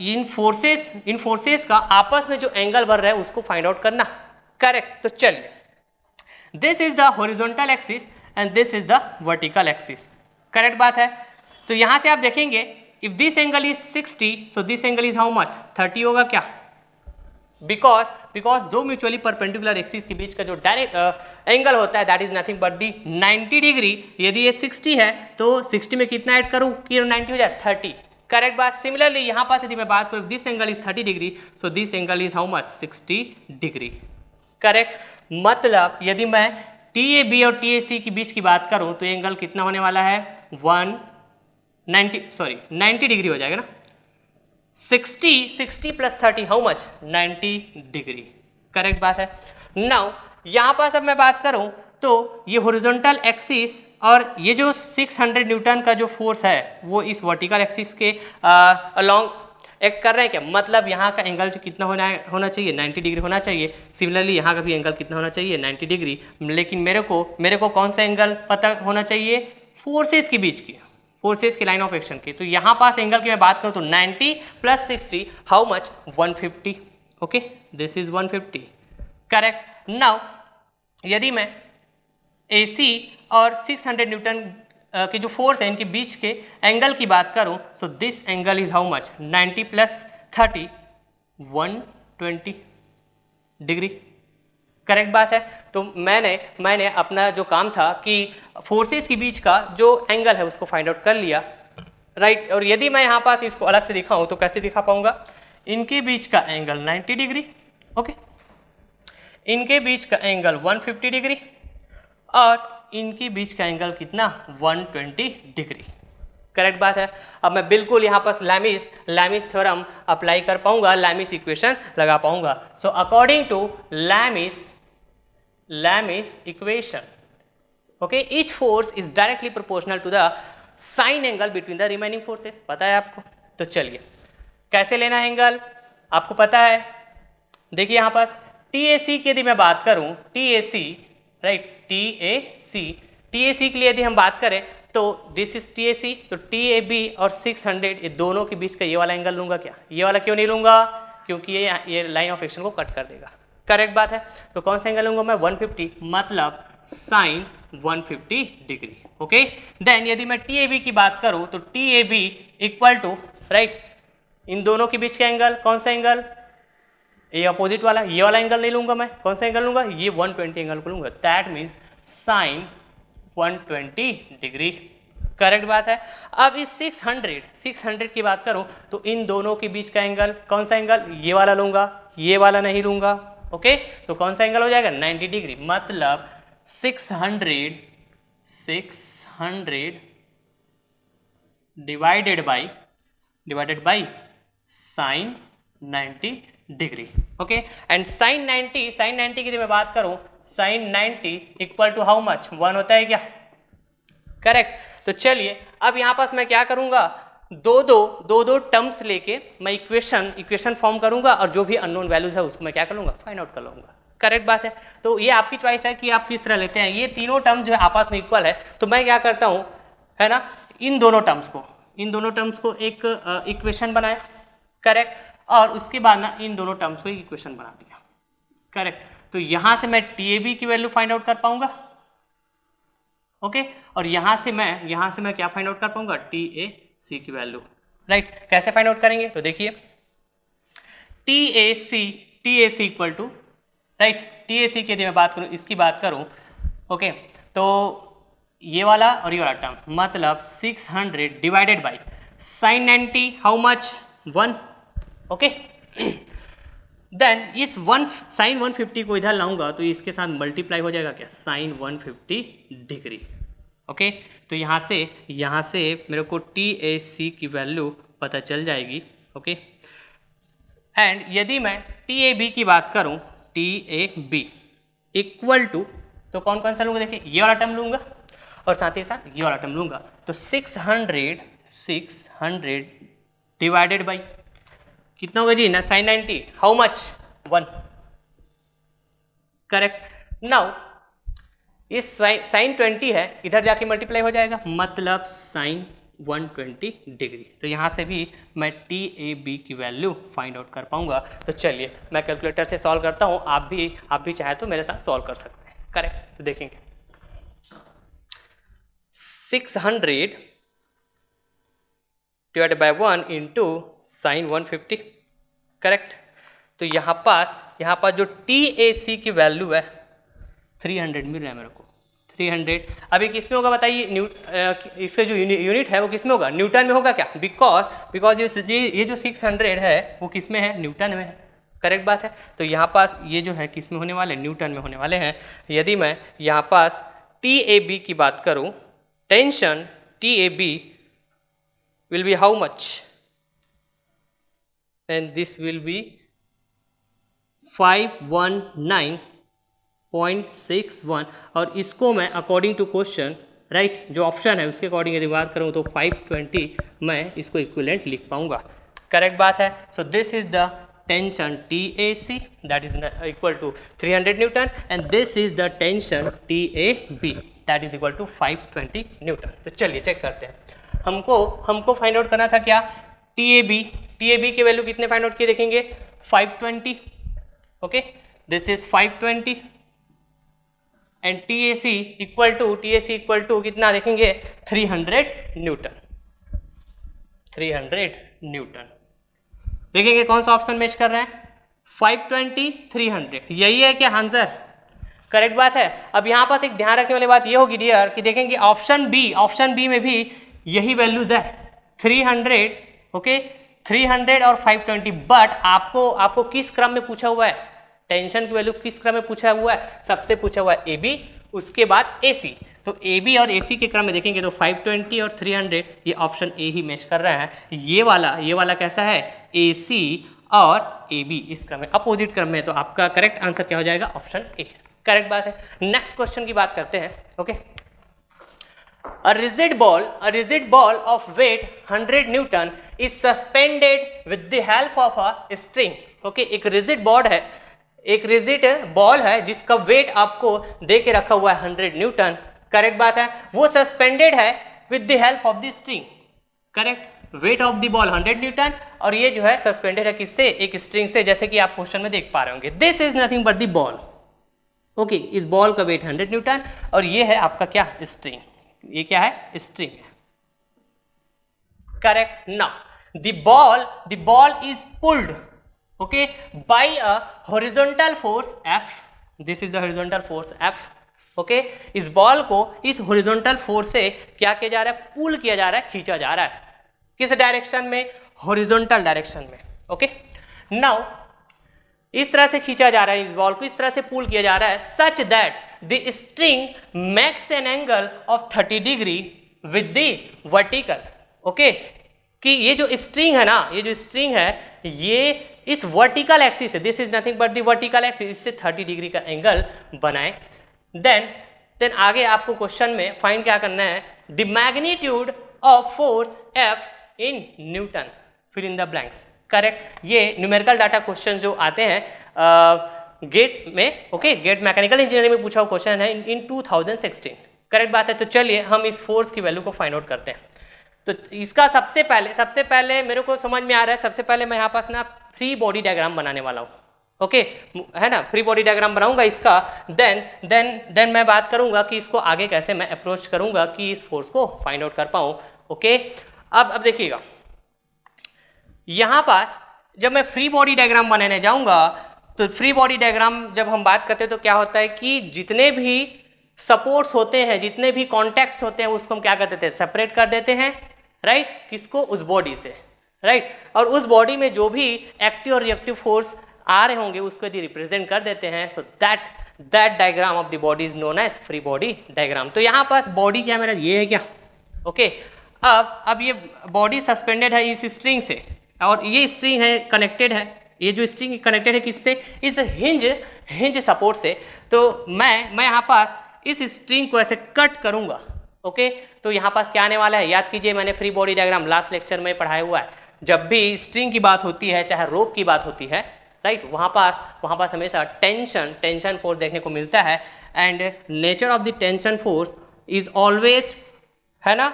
इन फोर्सेस का आपस में जो एंगल बन रहा है उसको फाइंड आउट करना, करेक्ट। तो चलिए, this is the horizontal axis and this is the vertical axis, correct बात है। तो यहां से आप देखेंगे if this angle is 60, so this angle is how much, 30 होगा क्या, बिकॉज दो म्यूचुअली परपेंडिकुलर एक्सिस के बीच का जो डायरेक्ट एंगल होता है that is nothing but the 90 degree. यदि ये 60 है तो 60 में कितना ऐड करूं कि 90 हो जाए, 30, करेक्ट बात। सिमिलरली यहाँ पास यदि मैं बात करूं this angle is 30 degree, so this angle is how much, 60 degree, correct. मतलब यदि मैं TAB और TAC के बीच की बात करूं तो एंगल कितना होने वाला है, 90 डिग्री हो जाएगा ना। 60 plus 30 how much, 90 degree, correct बात है। नाउ यहाँ पास अब मैं बात करूं तो ये हॉरिजॉन्टल एक्सिस और ये जो 600 न्यूटन का जो फोर्स है वो इस वर्टिकल एक्सिस के अलोंग एक्ट कर रहे हैं क्या। मतलब यहाँ का एंगल जो कितना होना चाहिए, 90 डिग्री होना चाहिए। सिमिलरली यहाँ का भी एंगल कितना होना चाहिए, 90 डिग्री। लेकिन मेरे को कौन सा एंगल पता होना चाहिए, फोर्सेस के बीच की, फोर्सेस की लाइन ऑफ एक्शन की। तो यहाँ पास एंगल की मैं बात करूँ तो 90 plus 60 how much, 150, okay, this is 150, correct. Now यदि मैं AC और 600 न्यूटन के जो फोर्स है इनके बीच के एंगल की बात करूं so this angle is how much, 90 plus 30 120 degree, correct बात है। तो मैंने अपना जो काम था कि फोर्सेस के बीच का जो एंगल है उसको फाइंड आउट कर लिया, राइट। और यदि मैं यहाँ पास इसको अलग से दिखाऊं तो कैसे दिखा पाऊंगा, इनके बीच का एंगल 90 डिग्री, ओके, इनके बीच का एंगल 150 डिग्री और इनके बीच का एंगल कितना, 120 डिग्री, करेक्ट बात है। अब मैं बिल्कुल यहाँ पर लैमिस थ्योरम अप्लाई कर पाऊंगा, लैमिस इक्वेशन लगा पाऊंगा। So according to Lami's equation, okay, each force is directly proportional to the sine angle between the remaining forces, पता है आपको। तो चलिए कैसे लेना है एंगल, आपको पता है। देखिए यहाँ पास TAC की यदि मैं बात करूं, TAC, राइट, TAC के लिए यदि हम बात करें तो दिस इज TAC, तो TAB और 600 ये दोनों के बीच का ये वाला एंगल लूंगा क्या, ये वाला क्यों नहीं लूंगा, क्योंकि ये लाइन ऑफ एक्शन को कट कर देगा, करेक्ट बात है। तो कौन सा एंगल लूंगा मैं, 150, मतलब साइन 150 डिग्री, ओके। देन यदि मैं TAB की बात करूं तो TAB इक्वल टू, राइट, इन दोनों के बीच का एंगल, कौन सा एंगल, ये अपोजिट वाला, ये वाला एंगल नहीं लूंगा मैं, कौन सा एंगल लूंगा, ये 120 एंगल को लूंगा, that means sign 120 degree, correct बात है। अब इस 600 की बात करूं तो इन दोनों के बीच का एंगल कौन सा एंगल, ये वाला लूंगा, ये वाला नहीं लूंगा। ओके, तो कौन सा एंगल हो जाएगा 90 डिग्री, मतलब 600 divided by sine 90 degree. Okay, and sine 90 की मैं बात करूं, sine 90 equal to how much, 1 होता है क्या, करेक्ट। तो चलिए अब यहां पास मैं क्या करूंगा, दो टर्म्स लेके मैं इक्वेशन फॉर्म करूंगा और जो भी अननोन वैल्यूज है उसको मैं क्या कर लूंगा, फाइंड आउट कर लूंगा। करेक्ट बात है। तो ये आपकी चॉइस है कि आप किस तरह लेते हैं। ये तीनों टर्म्स जो है आपस में इक्वल है, तो मैं क्या करता हूं, है ना, इन दोनों टर्म्स को एक इक्वेशन बनाया, करेक्ट, और उसके बाद ना इन दोनों टर्म्स को इक्वेशन बना दिया, करेक्ट। तो यहां से मैं TAB की वैल्यू फाइंड आउट कर पाऊंगा, ओके, और यहां से मैं क्या फाइंड आउट कर पाऊंगा, TAC की वैल्यू, राइट। कैसे फाइंड आउट करेंगे, तो देखिए TAC equal to, right, TAC की यदि मैं बात करूं, इसकी बात करूं, ओके, तो ये वाला और ये वाला टर्म, मतलब 600 divided by sine 90 how much, 1, okay. Then इस साइन 150 को इधर लाऊंगा तो इसके साथ मल्टीप्लाई हो जाएगा क्या, साइन 150 डिग्री, ओके। तो यहाँ से मेरे को TAC की वैल्यू पता चल जाएगी, ओके। एंड यदि मैं TAB की बात करूँ, TAB इक्वल टू, तो कौन कौन सा लूंगा, देखिए ये वाला टर्म लूंगा और साथ ही साथ ये वाला टर्म लूंगा। तो 600 डिवाइडेड बाई कितना होगा जी ना, sine 90 how much, 1, correct. Now इस साइन 20 है, इधर जाके मल्टीप्लाई हो जाएगा, मतलब साइन 120 डिग्री। तो यहाँ से भी मैं TAB की वैल्यू फाइंड आउट कर पाऊंगा। तो चलिए मैं कैलकुलेटर से सॉल्व करता हूँ, आप भी चाहे तो मेरे साथ सॉल्व कर सकते हैं, करेक्ट। तो देखेंगे 600 divided by 1 into sine 150, correct. तो यहाँ पास जो TAC की वैल्यू है 300 मिल रहा है मेरे को, 300। अभी किस में होगा बताइए, इसका जो यूनिट है वो किस में होगा, न्यूटन में होगा क्या, बिकॉज ये जो 600 है वो किस में है, न्यूटन में है, करेक्ट बात है। तो यहाँ पास ये जो है किस में होने वाले, न्यूटन में होने वाले हैं। यदि मैं यहाँ पास TAB की बात करूँ, tension TAB will be how much, and this will be 519.61, और इसको मैं अकॉर्डिंग टू क्वेश्चन, राइट, जो ऑप्शन है उसके अकॉर्डिंग यदि बात करूं तो 520 मैं इसको इक्विवेलेंट लिख पाऊंगा, करेक्ट बात है। So this is the tension TAC that is equal to 300 newton, and this is the tension TAB that is equal to 520 Newton. तो चलिए चेक करते हैं, हमको फाइंड आउट करना था क्या, TAB की वैल्यू कितने फाइंड आउट किए देखेंगे, 520, okay, this is 520, and TAC equal to कितना देखेंगे, 300 न्यूटन, 300 न्यूटन। देखेंगे कौन सा ऑप्शन मैच कर रहे हैं, 520 300, यही है क्या आंसर, करेक्ट बात है। अब यहाँ पास एक ध्यान रखने वाली बात ये होगी डियर कि देखेंगे ऑप्शन बी में भी यही वैल्यूज है 300, ओके, 300 और 520, बट आपको किस क्रम में पूछा हुआ है, टेंशन की वैल्यू किस क्रम में पूछा हुआ है, सबसे पूछा हुआ है AB, उसके बाद AC। तो AB और AC के क्रम में देखेंगे तो 520 और 300 ये ऑप्शन A ही मैच कर रहा है। ये वाला कैसा है, AC और AB इस क्रम में, अपोजिट क्रम में, तो आपका करेक्ट आंसर क्या हो जाएगा, ऑप्शन A, करेक्ट बात है। नेक्स्ट क्वेश्चन की बात करते हैं, okay. A rigid ball of weight 100 Newton is suspended with the help of a string, okay. एक रिजिड बॉल है जिसका वेट आपको दे के रखा हुआ है 100 न्यूटन, करेक्ट बात है। वो सस्पेंडेड है with the help of the string, correct. Weight of the ball 100 Newton और ये जो है सस्पेंडेड है किससे, एक स्ट्रिंग से, जैसे कि आप क्वेश्चन में देख पा रहे होंगे। This is nothing but the ball, okay. इस बॉल का वेट 100 न्यूटन और ये है आपका क्या, स्ट्रिंग, ये क्या है, string, correct. Now the ball is pulled, okay, by a horizontal force F, this is the horizontal force F, okay इस बॉल को इस हॉरिजॉन्टल फोर्स से क्या किया जा रहा है, पुल किया जा रहा है, खींचा जा रहा है, किस डायरेक्शन में, हॉरिजॉन्टल डायरेक्शन में। ओके नाउ इस तरह से खींचा जा रहा है, इस बॉल को इस तरह से पुल किया जा रहा है such that the string makes an angle of 30 degree with the vertical. Okay कि ये जो स्ट्रिंग है ना, ये जो स्ट्रिंग है ये इस वर्टिकल एक्सिस से, this is nothing but the vertical axis, इससे 30 डिग्री का एंगल बनाए। देन आगे आपको क्वेश्चन में फाइंड क्या करना है, the magnitude of force F in newton, फिर इन द ब्लैंक्स। करेक्ट, ये न्यूमेरिकल डाटा क्वेश्चन जो आते हैं गेट में, ओके गेट मैकेनिकल इंजीनियरिंग में पूछा हुआ क्वेश्चन है इन 2016। करेक्ट बात है। तो चलिए हम इस फोर्स की वैल्यू को फाइंड आउट करते हैं। तो इसका सबसे पहले मेरे को समझ में आ रहा है, सबसे पहले मैं यहाँ पास ना फ्री बॉडी डायग्राम बनाने वाला हूँ। ओके है ना, फ्री बॉडी डायग्राम बनाऊंगा इसका, देन मैं बात करूंगा कि इसको आगे कैसे मैं अप्रोच करूंगा कि इस फोर्स को फाइंड आउट कर पाऊँ। ओके अब देखिएगा यहाँ पास जब मैं फ्री बॉडी डायग्राम बनाने जाऊंगा तो फ्री बॉडी डायग्राम जब हम बात करते हैं तो क्या होता है कि जितने भी सपोर्ट्स होते हैं, जितने भी कॉन्टैक्ट्स होते हैं उसको हम क्या कर देते हैं, सेपरेट कर देते हैं, राइट किसको, उस बॉडी से, राइट और उस बॉडी में जो भी एक्टिव और रिएक्टिव फोर्स आ रहे होंगे उसको यदि रिप्रेजेंट कर देते हैं। So that diagram of the body is known as free body diagram. तो यहाँ पास बॉडी क्या मेरा ये है क्या, ओके अब ये बॉडी सस्पेंडेड है इस स्ट्रिंग से और ये स्ट्रिंग है कनेक्टेड है, ये जो स्ट्रिंग कनेक्टेड है किससे, इस हिंज सपोर्ट से। तो मैं यहाँ पास इस स्ट्रिंग को ऐसे कट करूंगा। ओके तो यहाँ पास क्या आने वाला है, याद कीजिए मैंने free body diagram last lecture में पढ़ाया हुआ है। जब भी स्ट्रिंग की बात होती है चाहे रोप की बात होती है, राइट वहाँ पास हमेशा टेंशन फोर्स देखने को मिलता है। And nature of the tension force is always, है ना,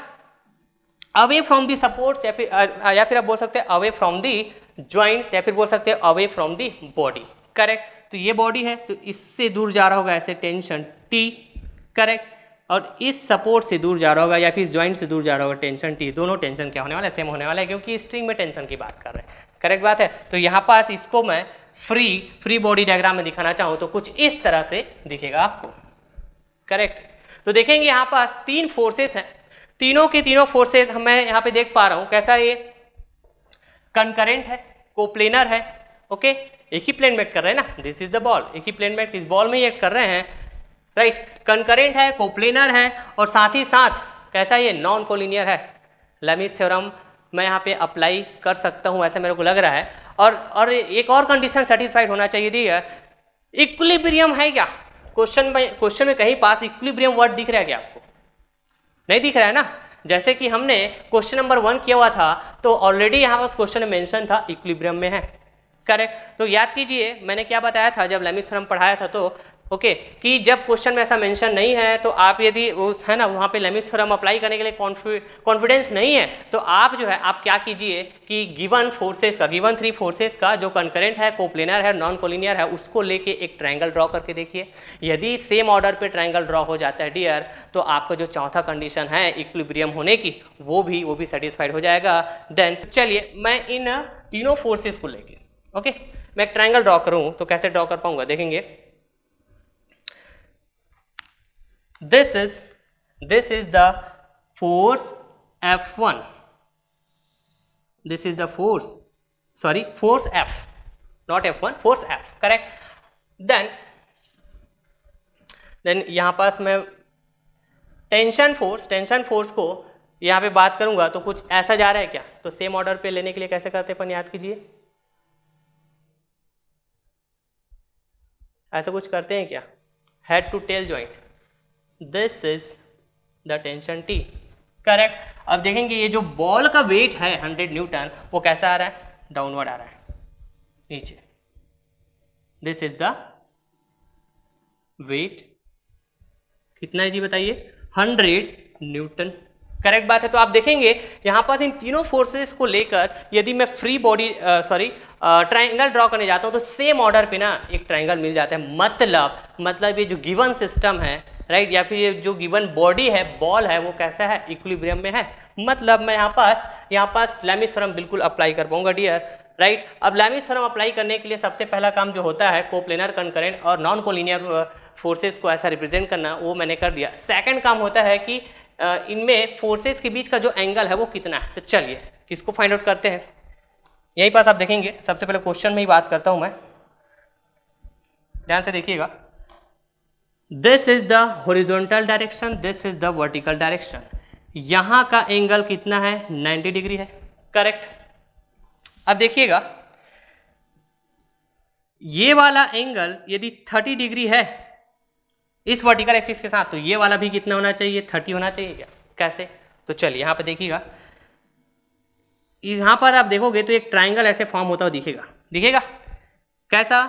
अवे फ्रॉम दी सपोर्ट्स या फिर आप बोल सकते हैं अवे फ्रॉम दी ज्वाइंट्स या फिर बोल सकते हैं away from the body. Correct, तो ये बॉडी है तो इससे दूर जा रहा होगा ऐसे टेंशन टी, करेक्ट, और इस सपोर्ट से दूर जा रहा होगा या फिर इस ज्वाइंट से दूर जा रहा होगा टेंशन टी। दोनों टेंशन क्या होने वाला है, सेम होने वाला है क्योंकि स्ट्रिंग में टेंशन की बात कर रहे हैं। करेक्ट बात है। तो यहाँ पास इसको मैं फ्री बॉडी डायग्राम में दिखाना चाहूँ तो कुछ इस तरह से दिखेगा आपको। करेक्ट, तो देखेंगे यहाँ पास तीन फोर्सेस हैं, तीनों के तीनों फोर्सेस मैं यहाँ पे देख पा रहा हूँ। कैसा ये कंकरेंट है, कोप्लेनर है, ओके एक ही प्लेन में एक्ट कर रहे हैं ना, दिस इज द बॉल, एक ही प्लेन में इस बॉल में ही एक्ट कर रहे हैं, राइट कंकरेंट है, कोप्लेनर है और साथ ही साथ कैसा ये नॉन कोलिनियर है। लेमिस थ्योरम मैं यहाँ पे अप्लाई कर सकता हूँ ऐसा मेरे को लग रहा है। और एक और कंडीशन सेटिस्फाइड होना चाहिए थी, इक्विलिब्रियम है क्या, क्वेश्चन में कहीं पास इक्विलिब्रियम वर्ड दिख रहा है क्या आपको, नहीं दिख रहा है ना। जैसे कि हमने क्वेश्चन नंबर 1 किया हुआ था तो ऑलरेडी यहाँ पास क्वेश्चन में मेंशन था इक्विलिब्रियम में है। करेक्ट, तो याद कीजिए मैंने क्या बताया था जब लेमिस थ्योरम पढ़ाया था तो ओके कि जब क्वेश्चन में ऐसा मेंशन नहीं है तो आप यदि है ना वहाँ पे लेमिस थ्योरम अप्लाई करने के लिए कॉन्फिडेंस नहीं है तो आप जो है आप क्या कीजिए कि गिवन थ्री फोर्सेस का जो कंकरेंट है, कोप्लेनर है, नॉन कोलिनियर है उसको लेके एक ट्रायंगल ड्रॉ करके देखिए। यदि सेम ऑर्डर पे ट्रायंगल ड्रॉ हो जाता है डियर तो आपका जो चौथा कंडीशन है इक्विलिब्रियम होने की वो भी सेटिस्फाइड हो जाएगा। देन चलिए मैं इन तीनों फोर्सेस को लेके ओके मैं एक ट्रायंगल ड्रॉ करूँ तो कैसे ड्रॉ कर पाऊंगा देखेंगे। This is the force F1. This is the force F, not F1, force F, correct. Then यहाँ पास मैं टेंशन फोर्स को यहाँ पे बात करूंगा तो कुछ ऐसा जा रहा है क्या, तो सेम ऑर्डर पे लेने के लिए कैसे करते हैं अपन, याद कीजिए ऐसा कुछ करते हैं क्या, head to tail joint, this is the tension T. Correct, अब देखेंगे ये जो बॉल का वेट है 100 न्यूटन वो कैसा आ रहा है, डाउनवर्ड आ रहा है नीचे, दिस इज द वेट, कितना है जी बताइए, 100 न्यूटन। करेक्ट बात है। तो आप देखेंगे यहाँ पास इन तीनों फोर्सेस को लेकर यदि मैं फ्री बॉडी ट्रायंगल ड्रॉ करने जाता हूँ तो सेम ऑर्डर पे ना एक ट्रायंगल मिल जाता है। मतलब ये जो गिवन सिस्टम है, राइट, या फिर ये जो गिवन बॉडी है, बॉल है, वो कैसा है, इक्विलिब्रियम में है। मतलब मैं यहाँ पास लेमिस थ्योरम बिल्कुल अप्लाई कर पाऊंगा डियर, राइट। अब लैमिस थ्योरम अप्लाई करने के लिए सबसे पहला काम जो होता है कोप्लेनर, कंकरेंट और नॉन कोलिनियर फोर्सेस को ऐसा रिप्रेजेंट करना, वो मैंने कर दिया। सेकंड काम होता है कि इनमें फोर्सेस के बीच का जो एंगल है वो कितना है। तो चलिए इसको फाइंड आउट करते हैं। यहीं पास आप देखेंगे, सबसे पहले क्वेश्चन में ही बात करता हूं मैं, ध्यान से देखिएगा। This is the horizontal direction, this is the vertical direction. यहां का एंगल कितना है, 90 डिग्री है, करेक्ट। अब देखिएगा ये वाला एंगल यदि 30 डिग्री है इस वर्टिकल एक्सिस के साथ, तो ये वाला भी कितना होना चाहिए, 30 होना चाहिए क्या। कैसे, तो चलिए यहां पे देखिएगा, यहां पर आप देखोगे तो एक ट्राइंगल ऐसे फॉर्म होता हुआ दिखेगा, दिखेगा कैसा,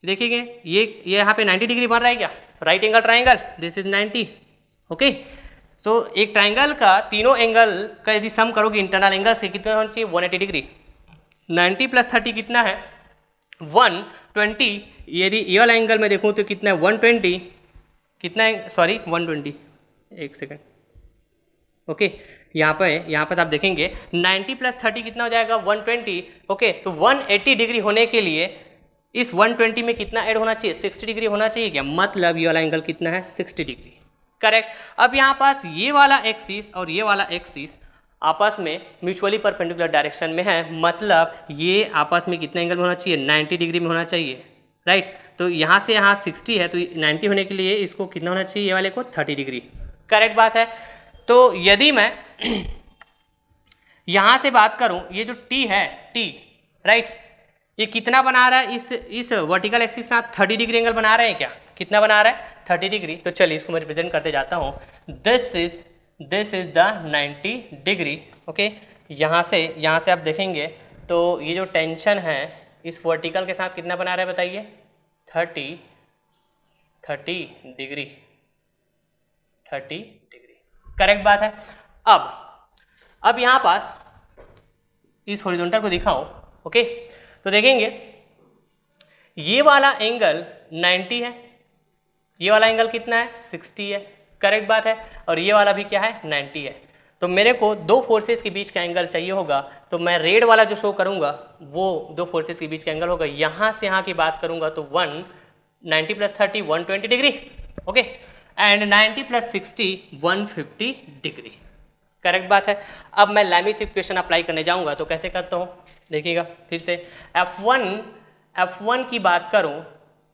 देखिए ये यहाँ पे 90 डिग्री बन रहा है क्या, right angle triangle, this is 90, okay. So एक ट्राइंगल का तीनों एंगल का यदि सम करोगे इंटरनल एंगल से, कितना होना चाहिए, 180 डिग्री। 90 + 30 कितना है, 120। यदि ये वाला एंगल में देखूं तो कितना है, 120, कितना है, सॉरी 120, एक सेकेंड, ओके। यहाँ पर आप देखेंगे 90 + 30 कितना हो जाएगा, 120, ओके। तो 180 डिग्री होने के लिए इस 120 में कितना ऐड होना चाहिए, 60 डिग्री होना चाहिए क्या, मतलब ये वाला एंगल कितना है, 60 डिग्री, करेक्ट। अब यहाँ पास ये वाला एक्सिस और ये वाला एक्सिस आपस में म्यूचुअली परपेंडिकुलर डायरेक्शन में है, मतलब ये आपस में कितना एंगल में होना चाहिए, 90 डिग्री में होना चाहिए, राइट। तो यहाँ से यहाँ 60 है, तो 90 होने के लिए इसको कितना होना चाहिए, ये वाले को 30 डिग्री, करेक्ट बात है। तो यदि मैं यहाँ से बात करूँ, ये जो टी है, टी, राइट, ये कितना बना रहा है, इस वर्टिकल एक्सिस के साथ 30 डिग्री एंगल बना रहे हैं क्या, कितना बना रहा है, 30 डिग्री। तो चलिए इसको मैं रिप्रेजेंट करते जाता हूँ, this is the 90 degree, okay. यहाँ से आप देखेंगे तो ये जो टेंशन है इस वर्टिकल के साथ कितना बना रहा है बताइए, 30 डिग्री, 30 डिग्री, करेक्ट बात है। अब यहाँ पास इस हॉरिजॉन्टल को दिखाओ, ओके। तो देखेंगे ये वाला एंगल 90 है, ये वाला एंगल कितना है, 60 है, करेक्ट बात है। और ये वाला भी क्या है, 90 है। तो मेरे को दो फोर्सेस के बीच का एंगल चाहिए होगा, तो मैं रेड वाला जो शो करूंगा वो दो फोर्सेस के बीच का एंगल होगा। यहाँ से यहाँ की बात करूंगा तो 90 + 30 120 degree, okay, and 90 + 60 150 degree, correct बात है। अब मैं लैमिस इक्वेशन अप्लाई करने जाऊंगा, तो कैसे करता हूँ देखिएगा फिर से। F1 की बात करूँ,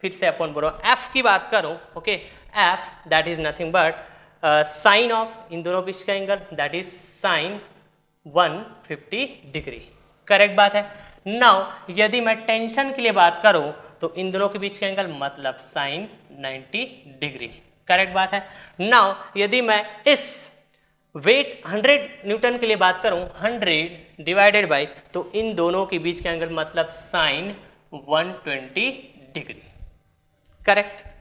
फिर से F1 बोलो, F की बात करूँ, okay, F that is nothing but sine of इन दोनों बीच का angle, that is sine 150 degree, correct बात है। नाउ यदि मैं टेंशन के लिए बात करूँ तो इन दोनों के बीच का एंगल मतलब साइन 90 डिग्री, करेक्ट बात है। नाउ यदि मैं इस वेट 100 न्यूटन के लिए बात करूं, 100 डिवाइडेड बाय, तो इन दोनों के बीच का एंगल मतलब साइन 120 डिग्री, करेक्ट।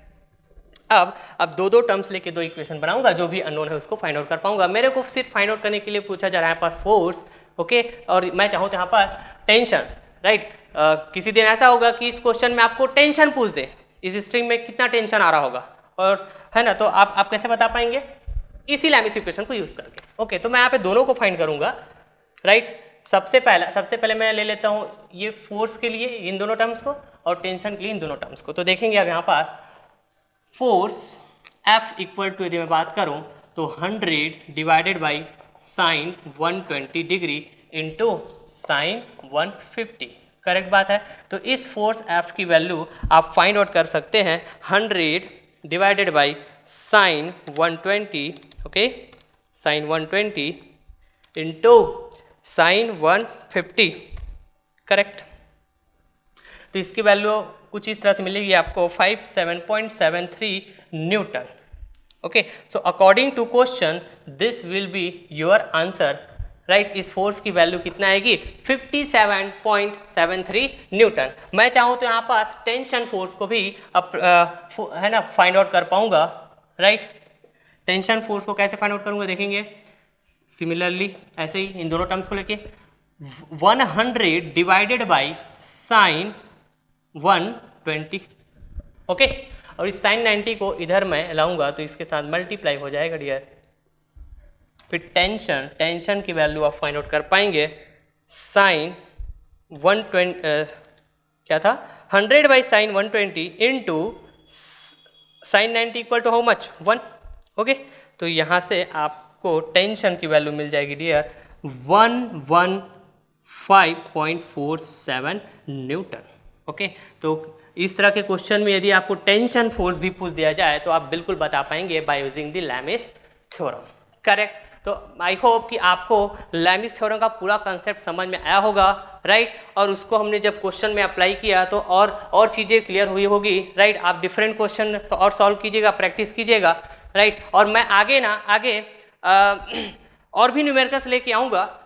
अब दो टर्म्स लेके दो इक्वेशन बनाऊंगा, जो भी अननोन है उसको फाइंड आउट कर पाऊंगा। मेरे को सिर्फ फाइंड आउट करने के लिए पूछा जा रहा है पास फोर्स, ओके, और मैं चाहूँ तो यहाँ पास टेंशन, राइट। किसी दिन ऐसा होगा कि इस क्वेश्चन में आपको टेंशन पूछ दे, इस स्ट्रिंग में कितना टेंशन आ रहा होगा, और है ना, तो आप कैसे बता पाएंगे, इसी लैमिस इक्वेशन को यूज करके, ओके। तो मैं यहाँ पे दोनों को फाइंड करूंगा, राइट। सबसे पहले मैं ले लेता हूँ ये फोर्स के लिए इन दोनों टर्म्स को, और टेंशन के लिए इन दोनों टर्म्स को। तो देखेंगे अब यहाँ पास फोर्स F इक्वल टू, यदि मैं बात करूँ तो 100 divided by sine 120 degree into sine 150, correct बात है। तो इस फोर्स F की वैल्यू आप फाइंड आउट कर सकते हैं, 100 divided by sine 120, okay, sine 120 into sine 150, correct. तो इसकी वैल्यू कुछ इस तरह से मिलेगी आपको 57.73 newton, okay. So according to question this will be your answer, right. इस फोर्स की वैल्यू कितना आएगी, 57.73 न्यूटन। मैं चाहूँ तो यहाँ पास टेंशन फोर्स को भी है ना फाइंड आउट कर पाऊंगा, राइट। टेंशन फोर्स को कैसे फाइंड आउट करूंगा देखेंगे, सिमिलरली ऐसे ही इन दोनों टर्म्स को लेके 100 डिवाइडेड बाई साइन 120, ओके। और इस साइन 90 को इधर मैं लाऊंगा तो इसके साथ मल्टीप्लाई हो जाएगा डियर। फिर टेंशन की वैल्यू आप फाइंड आउट कर पाएंगे, साइन 120 क्या था 100 by sine 120 into sine 90 equal to how much 1। Okay, तो यहाँ से आपको टेंशन की वैल्यू मिल जाएगी डियर 115.47 न्यूटन। ओके, तो इस तरह के क्वेश्चन में यदि आपको टेंशन फोर्स भी पूछ दिया जाए तो आप बिल्कुल बता पाएंगे by using the Lami's theorem. Correct. तो आई होप कि आपको लैमिस थ्योरम का पूरा कंसेप्ट समझ में आया होगा, राइट। और उसको हमने जब क्वेश्चन में अप्लाई किया तो और चीज़ें क्लियर हुई होगी, राइट। आप डिफरेंट क्वेश्चन और सॉल्व कीजिएगा, प्रैक्टिस कीजिएगा, राइट। और मैं आगे और भी न्यूमेरिकल्स लेके आऊँगा।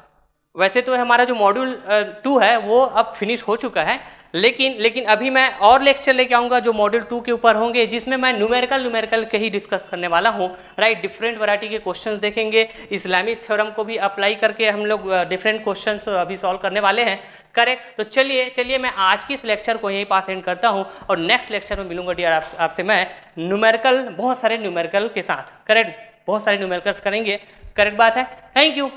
वैसे तो हमारा जो मॉड्यूल 2 है वो अब फिनिश हो चुका है, लेकिन अभी मैं और लेक्चर लेके आऊँगा जो मॉड्यूल 2 के ऊपर होंगे, जिसमें मैं न्यूमेरिकल के ही डिस्कस करने वाला हूँ, राइट। डिफरेंट वैरायटी के क्वेश्चंस देखेंगे, इस लैमिस थ्योरम को भी अप्लाई करके हम लोग डिफरेंट क्वेश्चंस अभी सॉल्व करने वाले हैं। करेक्ट। तो चलिए मैं आज की इस लेक्चर को यहीं पास एंड करता हूँ और नेक्स्ट लेक्चर में मिलूंगा डियर आपसे मैं न्यूमेरिकल, बहुत सारे न्यूमेरिकल के साथ। करेक्ट, बहुत सारे न्यूमेरिकल्स करेंगे। करेक्ट बात है। Thank you.